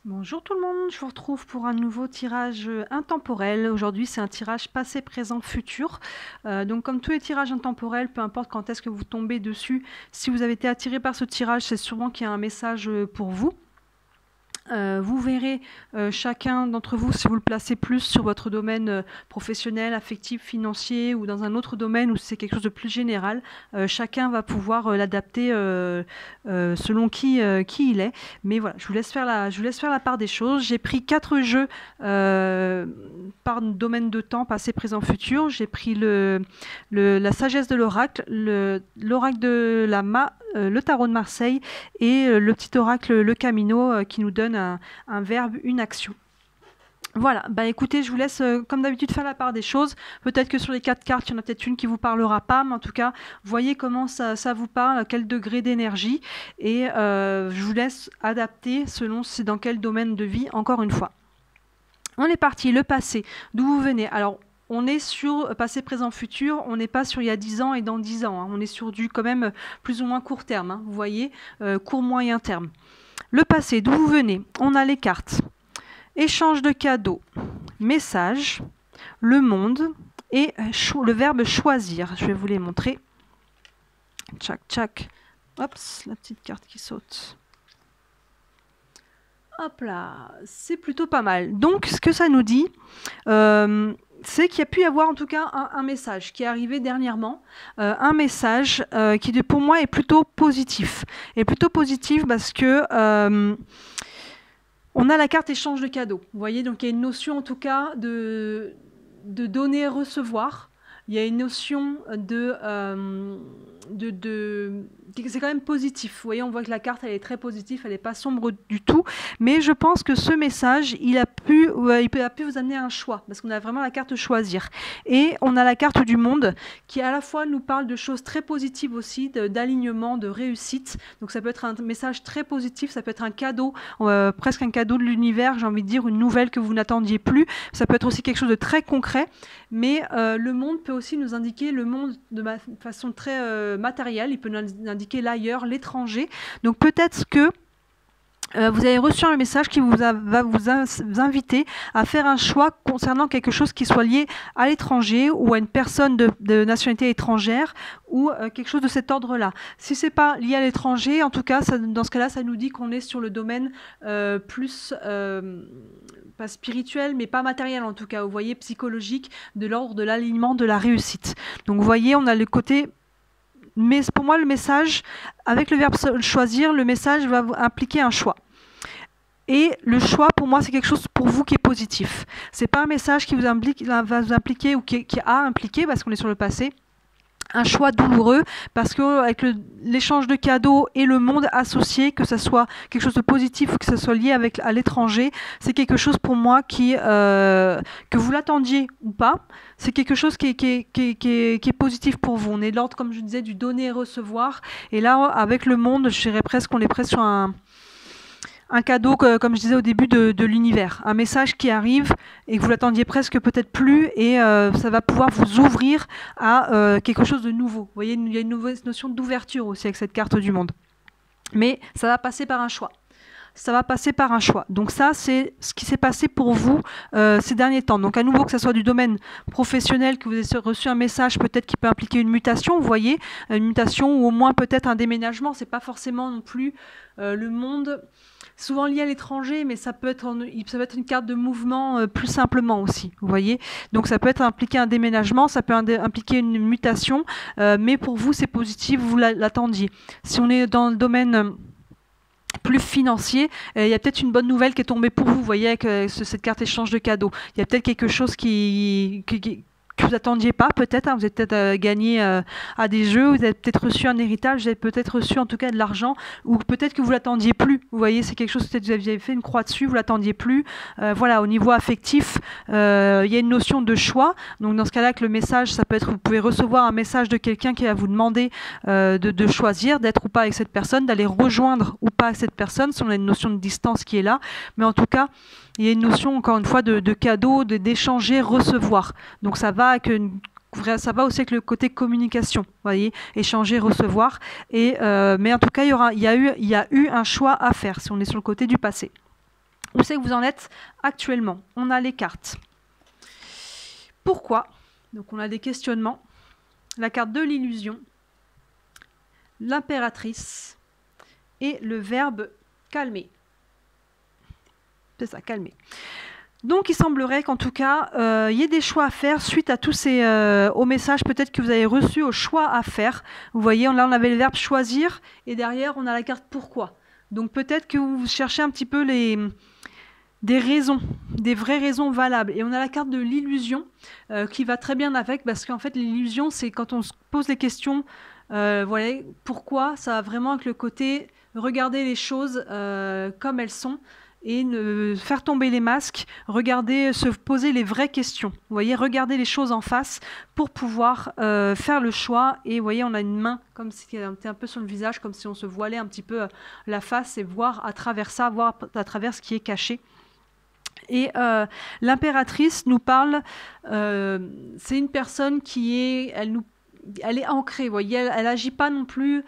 Bonjour tout le monde, je vous retrouve pour un nouveau tirage intemporel. Aujourd'hui, c'est un tirage passé, présent, futur. Donc comme tous les tirages intemporels, peu importe quand est-ce que vous tombez dessus, si vous avez été attiré par ce tirage, c'est sûrement qu'il y a un message pour vous. Vous verrez chacun d'entre vous, si vous le placez plus sur votre domaine professionnel, affectif, financier ou dans un autre domaine où c'est quelque chose de plus général, chacun va pouvoir l'adapter selon qui il est. Mais voilà, je vous laisse faire la part des choses. J'ai pris 4 jeux par domaine de temps, passé, présent, futur. J'ai pris la sagesse de l'oracle, l'oracle de le tarot de Marseille et le petit oracle, le Camino, qui nous donne un verbe, une action. Voilà, bah écoutez, je vous laisse comme d'habitude faire la part des choses. Peut-être que sur les 4 cartes, il y en a peut-être une qui vous parlera pas, mais en tout cas, voyez comment ça vous parle, à quel degré d'énergie, et je vous laisse adapter selon c'est dans quel domaine de vie, encore une fois. On est parti, le passé, d'où vous venez. Alors, on est sur passé, présent, futur, on n'est pas sur il y a 10 ans et dans 10 ans, hein. On est sur du quand même plus ou moins court terme, hein. Vous voyez, court, moyen terme. Le passé, d'où vous venez. On a les cartes. Échange de cadeaux, message, le monde et le verbe choisir. Je vais vous les montrer. Tchac, tchac. Hop, la petite carte qui saute. Hop là, c'est plutôt pas mal. Donc, ce que ça nous dit, c'est qu'il y a pu y avoir en tout cas un message qui est arrivé dernièrement, un message qui pour moi est plutôt positif. Et plutôt positif parce que on a la carte échange de cadeaux. Vous voyez, donc il y a une notion en tout cas de donner et recevoir. Il y a une notion c'est quand même positif. Vous voyez, on voit que la carte, elle est très positive, elle n'est pas sombre du tout. Mais je pense que ce message, il a pu vous amener un choix, parce qu'on a vraiment la carte choisir. Et on a la carte du monde, qui à la fois nous parle de choses très positives aussi, d'alignement, de réussite. Donc ça peut être un message très positif, ça peut être un cadeau, presque un cadeau de l'univers, j'ai envie de dire, une nouvelle que vous n'attendiez plus. Ça peut être aussi quelque chose de très concret, mais le monde peut aussi nous indiquer le monde de façon très matérielle. Il peut nous indiquer l'ailleurs, l'étranger. Donc peut-être que vous avez reçu un message qui va vous inviter à faire un choix concernant quelque chose qui soit lié à l'étranger ou à une personne de nationalité étrangère ou quelque chose de cet ordre-là. Si ce n'est pas lié à l'étranger, en tout cas, dans ce cas-là, ça nous dit qu'on est sur le domaine plus pas spirituel, mais pas matériel en tout cas, vous voyez, psychologique, de l'ordre de l'alignement, de la réussite. Donc vous voyez, on a le côté... Mais pour moi, le message, avec le verbe choisir, le message va impliquer un choix. Et le choix, pour moi, c'est quelque chose pour vous qui est positif. C'est pas un message qui va vous impliquer ou qui a impliqué, parce qu'on est sur le passé, un choix douloureux, parce qu'avec l'échange de cadeaux et le monde associé, que ce soit quelque chose de positif ou que ce soit lié à l'étranger, c'est quelque chose pour moi que vous l'attendiez ou pas, c'est quelque chose qui est positif pour vous. On est de l'ordre, comme je disais, du donner et recevoir. Et là, avec le monde, je dirais presque, on est presque sur un cadeau, comme je disais au début, de l'univers. Un message qui arrive et que vous l'attendiez presque peut-être plus, et ça va pouvoir vous ouvrir à quelque chose de nouveau. Vous voyez, il y a une nouvelle notion d'ouverture aussi avec cette carte du monde. Mais ça va passer par un choix. Ça va passer par un choix. Donc ça, c'est ce qui s'est passé pour vous ces derniers temps. Donc à nouveau, que ce soit du domaine professionnel, que vous ayez reçu un message peut-être qui peut impliquer une mutation, vous voyez, une mutation ou au moins peut-être un déménagement. C'est pas forcément non plus le monde... souvent lié à l'étranger, mais ça peut être une carte de mouvement plus simplement aussi, vous voyez. Donc ça peut être impliquer un déménagement, ça peut impliquer une mutation, mais pour vous c'est positif, vous l'attendiez. Si on est dans le domaine plus financier, il y a peut-être une bonne nouvelle qui est tombée pour vous, vous voyez, avec cette carte échange de cadeaux. Il y a peut-être quelque chose que vous n'attendiez pas, peut-être, hein, vous avez peut-être gagné à des jeux, vous avez peut-être reçu un héritage, vous avez peut-être reçu en tout cas de l'argent, ou peut-être que vous l'attendiez plus. Vous voyez, c'est quelque chose, peut-être que vous aviez fait une croix dessus, vous l'attendiez plus. Voilà, au niveau affectif, il y a une notion de choix. Donc dans ce cas-là, que le message, ça peut être, vous pouvez recevoir un message de quelqu'un qui va vous demander de choisir, d'être ou pas avec cette personne, d'aller rejoindre ou pas cette personne, si on a une notion de distance qui est là. Mais en tout cas, il y a une notion, encore une fois, de cadeau, d'échanger, recevoir. Donc ça va aussi avec le côté communication, vous voyez, échanger, recevoir. Mais en tout cas, il y a eu un choix à faire, si on est sur le côté du passé. Où c'est que vous en êtes actuellement? On a les cartes. Pourquoi? Donc on a des questionnements. La carte de l'illusion, l'impératrice et le verbe calmer. C'est ça, calmer. Donc il semblerait qu'en tout cas, il y ait des choix à faire suite à tous ces aux messages peut-être que vous avez reçus, aux choix à faire. Vous voyez, là on avait le verbe choisir et derrière on a la carte pourquoi. Donc peut-être que vous cherchez un petit peu des raisons, des vraies raisons valables. Et on a la carte de l'illusion qui va très bien avec, parce qu'en fait l'illusion c'est quand on se pose les questions, voilà, pourquoi, ça va vraiment avec le côté regarder les choses comme elles sont, et ne faire tomber les masques, regarder, se poser les vraies questions. Vous voyez, regarder les choses en face pour pouvoir faire le choix. Et vous voyez, on a une main comme si elle était un peu sur le visage, comme si on se voilait un petit peu la face et voir à travers ça, voir à travers ce qui est caché. Et l'impératrice nous parle, c'est une personne qui est, elle est ancrée, vous voyez, elle n'agit pas non plus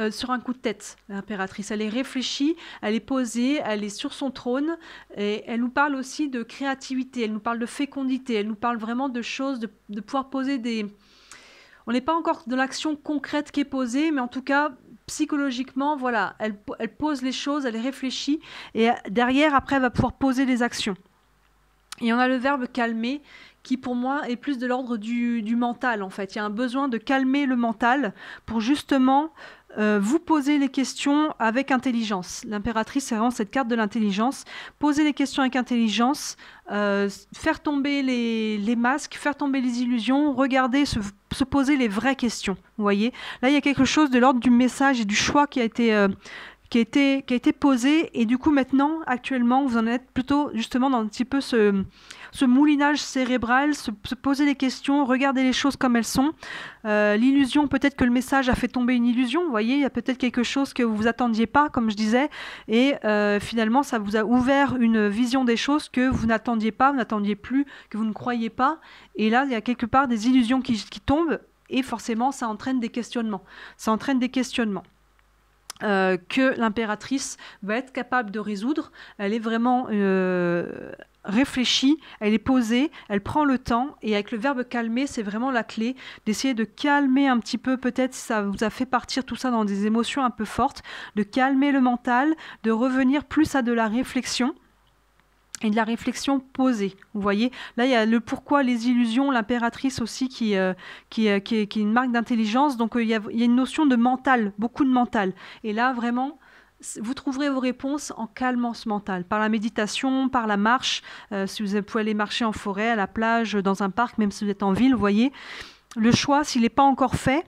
sur un coup de tête, l'impératrice. Elle est réfléchie, elle est posée, elle est sur son trône, et elle nous parle aussi de créativité, elle nous parle de fécondité, elle nous parle vraiment de choses, de pouvoir poser des... On n'est pas encore dans l'action concrète qui est posée, mais en tout cas, psychologiquement, voilà, elle pose les choses, elle réfléchit, et derrière, après, elle va pouvoir poser les actions. Et on a le verbe calmer, qui pour moi est plus de l'ordre du mental en fait. Il y a un besoin de calmer le mental pour justement vous poser les questions avec intelligence. L'impératrice, c'est vraiment cette carte de l'intelligence. Poser les questions avec intelligence, faire tomber les masques, faire tomber les illusions, regarder, se poser les vraies questions. Vous voyez, là il y a quelque chose de l'ordre du message et du choix qui a été posé, et du coup maintenant, actuellement, vous en êtes plutôt justement dans un petit peu ce moulinage cérébral, se poser les questions, regarder les choses comme elles sont. L'illusion, peut-être que le message a fait tomber une illusion, vous voyez, il y a peut-être quelque chose que vous attendiez pas, comme je disais, et finalement ça vous a ouvert une vision des choses que vous n'attendiez pas, vous n'attendiez plus, que vous ne croyiez pas, et là il y a quelque part des illusions qui tombent, et forcément ça entraîne des questionnements. Ça entraîne des questionnements. Que l'impératrice va être capable de résoudre. Elle est vraiment réfléchie, elle est posée, elle prend le temps, et avec le verbe calmer, c'est vraiment la clé, d'essayer de calmer un petit peu, peut-être si ça vous a fait partir tout ça dans des émotions un peu fortes, de calmer le mental, de revenir plus à de la réflexion, et de la réflexion posée. Vous voyez, là il y a le pourquoi, les illusions, l'impératrice aussi qui est une marque d'intelligence. Donc il y a une notion de mental, beaucoup de mental. Et là vraiment, vous trouverez vos réponses en calmant ce mental, par la méditation, par la marche. Si vous pouvez aller marcher en forêt, à la plage, dans un parc, même si vous êtes en ville, vous voyez. Le choix, s'il n'est pas encore fait,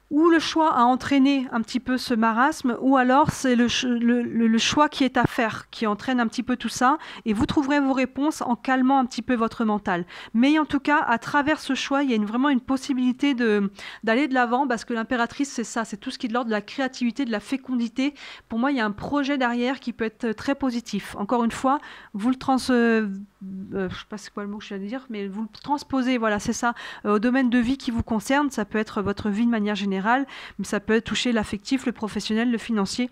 ou le choix a entraîné un petit peu ce marasme, ou alors c'est le choix qui est à faire, qui entraîne un petit peu tout ça, et vous trouverez vos réponses en calmant un petit peu votre mental. Mais en tout cas, à travers ce choix, il y a vraiment une possibilité d'aller de l'avant, parce que l'impératrice, c'est ça, c'est tout ce qui est de l'ordre de la créativité, de la fécondité. Pour moi, il y a un projet derrière qui peut être très positif. Encore une fois, vous le je ne sais pas c'est quoi le mot que je viens de dire, mais vous le transposez, voilà, c'est ça, au domaine de vie qui vous concerne. Ça peut être votre vie de manière générale, mais ça peut toucher l'affectif, le professionnel, le financier,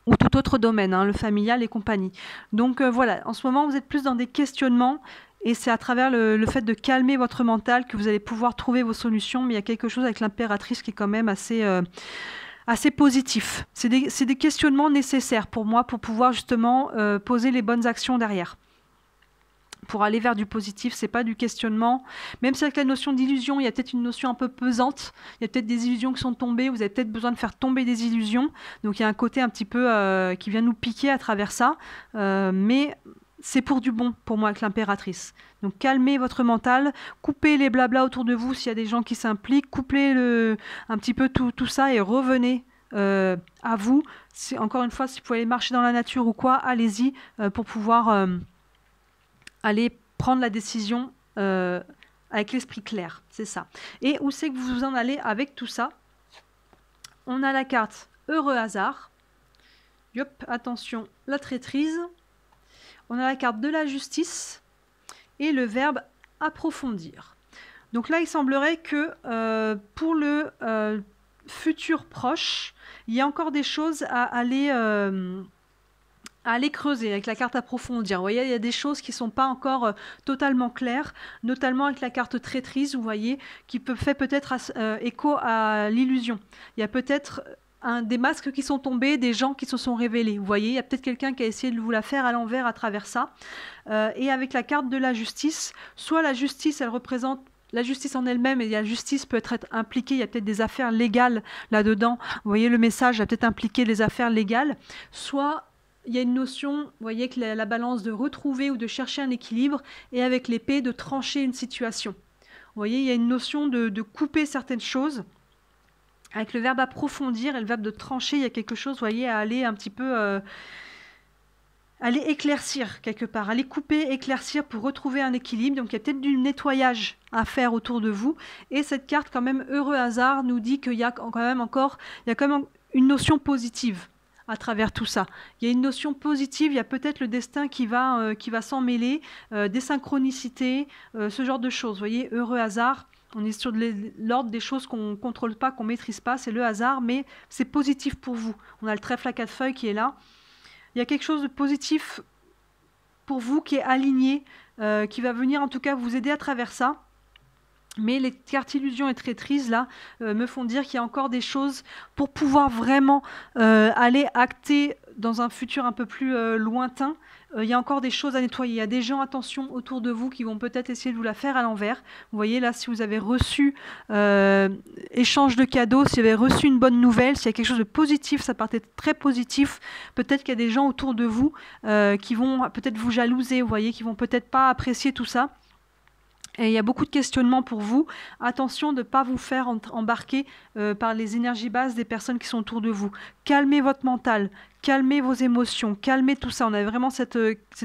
ou tout autre domaine, hein, le familial et compagnie. Donc voilà, en ce moment, vous êtes plus dans des questionnements, et c'est à travers le fait de calmer votre mental que vous allez pouvoir trouver vos solutions. Mais il y a quelque chose avec l'impératrice qui est quand même assez positif. C'est des questionnements nécessaires pour moi, pour pouvoir justement poser les bonnes actions derrière. Pour aller vers du positif, c'est pas du questionnement. Même si avec la notion d'illusion, il y a peut-être une notion un peu pesante, il y a peut-être des illusions qui sont tombées, vous avez peut-être besoin de faire tomber des illusions. Donc il y a un côté un petit peu qui vient nous piquer à travers ça. Mais c'est pour du bon, pour moi, avec l'impératrice. Donc calmez votre mental, coupez les blablas autour de vous s'il y a des gens qui s'impliquent, coupez un petit peu tout ça et revenez à vous. Encore une fois, si vous pouvez aller marcher dans la nature ou quoi, allez-y pour pouvoir... allez prendre la décision avec l'esprit clair, c'est ça. Et où c'est que vous en allez avec tout ça? On a la carte heureux hasard. Yop, attention, la traîtrise. On a la carte de la justice et le verbe approfondir. Donc là, il semblerait que pour le futur proche, il y a encore des choses à aller à aller creuser avec la carte approfondir. Vous voyez, il y a des choses qui ne sont pas encore totalement claires, notamment avec la carte traîtrise, vous voyez, qui fait peut-être écho à l'illusion. Il y a peut-être des masques qui sont tombés, des gens qui se sont révélés. Vous voyez, il y a peut-être quelqu'un qui a essayé de vous la faire à l'envers à travers ça. Et avec la carte de la justice, soit la justice, elle représente la justice en elle-même, et la justice peut être impliquée, il y a peut-être des affaires légales là-dedans. Vous voyez, le message a peut-être impliqué les affaires légales. Soit il y a une notion, vous voyez, que la balance de retrouver ou de chercher un équilibre, et avec l'épée de trancher une situation. Vous voyez, il y a une notion de couper certaines choses. Avec le verbe approfondir et le verbe de trancher, il y a quelque chose, vous voyez, à aller un petit peu... aller éclaircir quelque part, aller couper, éclaircir pour retrouver un équilibre. Donc il y a peut-être du nettoyage à faire autour de vous. Et cette carte, quand même, heureux hasard, nous dit qu'il y a quand même une notion positive à travers tout ça. Il y a une notion positive, il y a peut-être le destin qui va s'en mêler, des synchronicités, ce genre de choses. Vous voyez, heureux hasard, on est sur l'ordre des choses qu'on ne contrôle pas, qu'on ne maîtrise pas, c'est le hasard, mais c'est positif pour vous. On a le trèfle à 4 feuilles qui est là. Il y a quelque chose de positif pour vous qui est aligné, qui va venir en tout cas vous aider à travers ça. Mais les cartes illusion et traîtrise, là, me font dire qu'il y a encore des choses pour pouvoir vraiment aller acter dans un futur un peu plus lointain. Il y a encore des choses à nettoyer. Il y a des gens, attention, autour de vous qui vont peut-être essayer de vous la faire à l'envers. Vous voyez là, si vous avez reçu échange de cadeaux, si vous avez reçu une bonne nouvelle, s'il y a quelque chose de positif, ça partait très positif, peut-être qu'il y a des gens autour de vous qui vont peut-être vous jalouser, vous voyez, qui vont peut-être pas apprécier tout ça. Et il y a beaucoup de questionnements pour vous. Attention de ne pas vous faire embarquer par les énergies basses des personnes qui sont autour de vous. Calmez votre mental, calmez vos émotions, calmez tout ça. On avait vraiment cette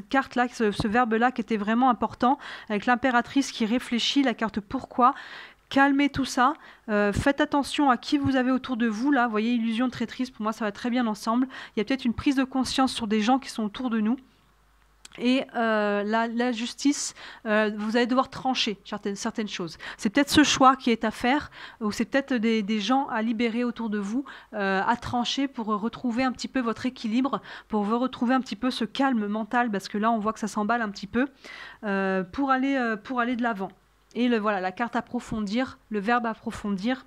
carte-là, ce verbe-là qui était vraiment important, avec l'impératrice qui réfléchit, la carte pourquoi. Calmez tout ça, faites attention à qui vous avez autour de vous. Là, vous voyez, illusion, traîtrise, pour moi ça va très bien ensemble. Il y a peut-être une prise de conscience sur des gens qui sont autour de nous. Et la justice, vous allez devoir trancher certaines choses. C'est peut-être ce choix qui est à faire, ou c'est peut-être des gens à libérer autour de vous, à trancher pour retrouver un petit peu votre équilibre, pour retrouver un petit peu ce calme mental, parce que là on voit que ça s'emballe un petit peu, pour aller de l'avant. Et voilà, la carte approfondir, le verbe approfondir,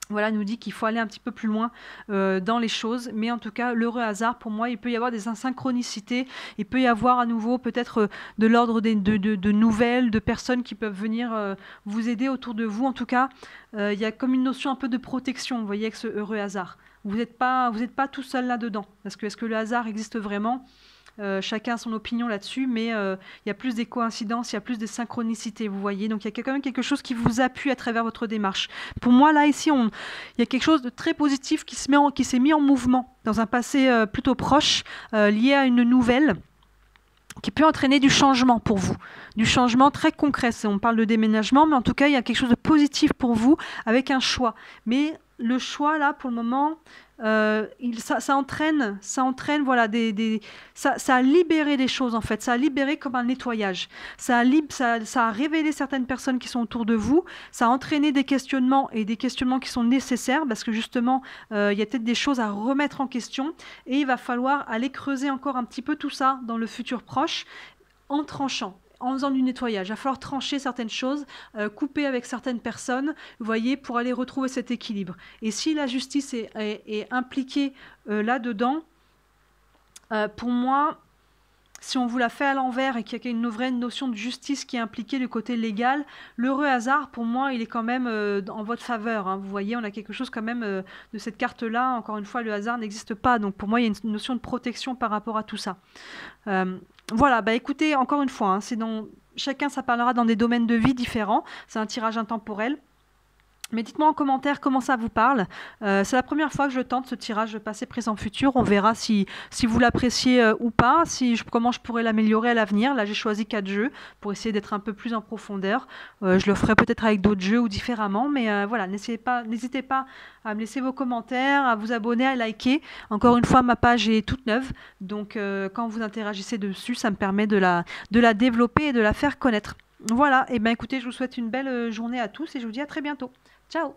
voilà, nous dit qu'il faut aller un petit peu plus loin dans les choses. Mais en tout cas, l'heureux hasard, pour moi, il peut y avoir des insynchronicités. Il peut y avoir à nouveau peut-être de l'ordre de nouvelles, de personnes qui peuvent venir vous aider autour de vous. En tout cas, il y a comme une notion un peu de protection, vous voyez, avec ce heureux hasard. Vous n'êtes pas tout seul là-dedans. Parce que est-ce que le hasard existe vraiment ? Chacun a son opinion là-dessus, mais il y a plus des coïncidences, il y a plus des synchronicités, vous voyez. Donc il y a quand même quelque chose qui vous appuie à travers votre démarche. Pour moi, là, ici, il y a quelque chose de très positif qui s'est mis en mouvement dans un passé plutôt proche, lié à une nouvelle qui peut entraîner du changement pour vous, du changement très concret. On parle de déménagement, mais en tout cas, il y a quelque chose de positif pour vous avec un choix. Mais le choix, là, pour le moment, ça entraîne voilà, ça a libéré des choses, en fait. Ça a libéré comme un nettoyage. Ça a révélé certaines personnes qui sont autour de vous. Ça a entraîné des questionnements, et des questionnements qui sont nécessaires, parce que justement, il y a peut-être des choses à remettre en question, et il va falloir aller creuser encore un petit peu tout ça dans le futur proche, en tranchant, en faisant du nettoyage. Il va falloir trancher certaines choses, couper avec certaines personnes, vous voyez, pour aller retrouver cet équilibre. Et si la justice est impliquée là-dedans, pour moi, si on vous la fait à l'envers et qu'il y a une vraie notion de justice qui est impliquée du côté légal, l'heureux hasard, pour moi, il est quand même en votre faveur. Hein. Vous voyez, on a quelque chose quand même de cette carte-là. Encore une fois, le hasard n'existe pas. Donc pour moi, il y a une notion de protection par rapport à tout ça. Voilà, bah écoutez, encore une fois, hein, chacun, ça parlera dans des domaines de vie différents. C'est un tirage intemporel. Mais dites-moi en commentaire comment ça vous parle. C'est la première fois que je tente ce tirage passé, présent, futur. On verra si vous l'appréciez ou pas, comment je pourrais l'améliorer à l'avenir. Là, j'ai choisi 4 jeux pour essayer d'être un peu plus en profondeur. Je le ferai peut-être avec d'autres jeux ou différemment. Mais voilà, n'hésitez pas à me laisser vos commentaires, à vous abonner, à liker. Encore une fois, ma page est toute neuve. Donc, quand vous interagissez dessus, ça me permet de la développer et de la faire connaître. Voilà, et bien écoutez, je vous souhaite une belle journée à tous et je vous dis à très bientôt. Ciao!